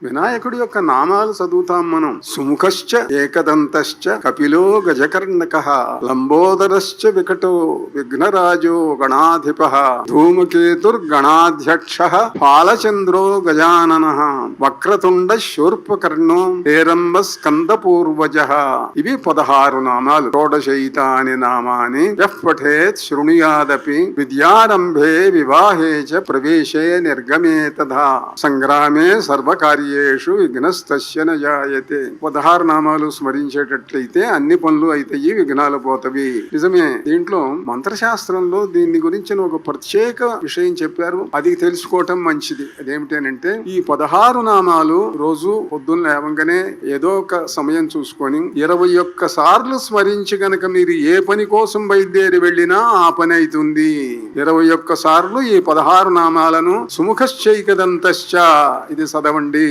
వినాయకుడి యొక్క నామాలు చదువుతాం మనం. సుముఖశ్చ ఏకదంతశ్చ కపిలో గజకర్ణకః లంబోదరశ్చ వికటో విఘ్నరాజో గణాధిపః ధూమకేతుర్గణాధ్యక్షః పాలచంద్రో గజాననః వక్రతుండ శూర్పకర్ణో హేరంబ స్కంద పూర్వజః. ఇవి 16 నామాలు. షోడశైతాని నామాని యః పఠేత్ శృణుయాదపి విద్యారంభే వివాహే చ ప్రవేశే నిర్గమే తథా సంగ్రామే సర్వకార్య విఘ్నస్తస్య న జాయతే. 16 నామాలు స్మరించేటట్లయితే అన్ని పనులు అయితాయి, విఘ్నాలు పోతవి. నిజమే. దీంట్లో మంత్రశాస్త్రంలో దీని గురించిన ఒక ప్రత్యేక విషయం చెప్పారు. అది తెలుసుకోవటం మంచిది. అదేమిటంటే ఈ 16 నామాలు రోజు పొద్దున్న లేవంగానే ఏదో ఒక సమయం చూసుకొని 21 సార్లు స్మరించి గనక మీరు ఏ పని కోసం బయలుదేరి వెళ్ళినా ఆ పని అవుతుంది. 21 సార్లు ఈ 16 నామాలను సుముఖశ్చైకదంతశ్చ ఇది చదవండి.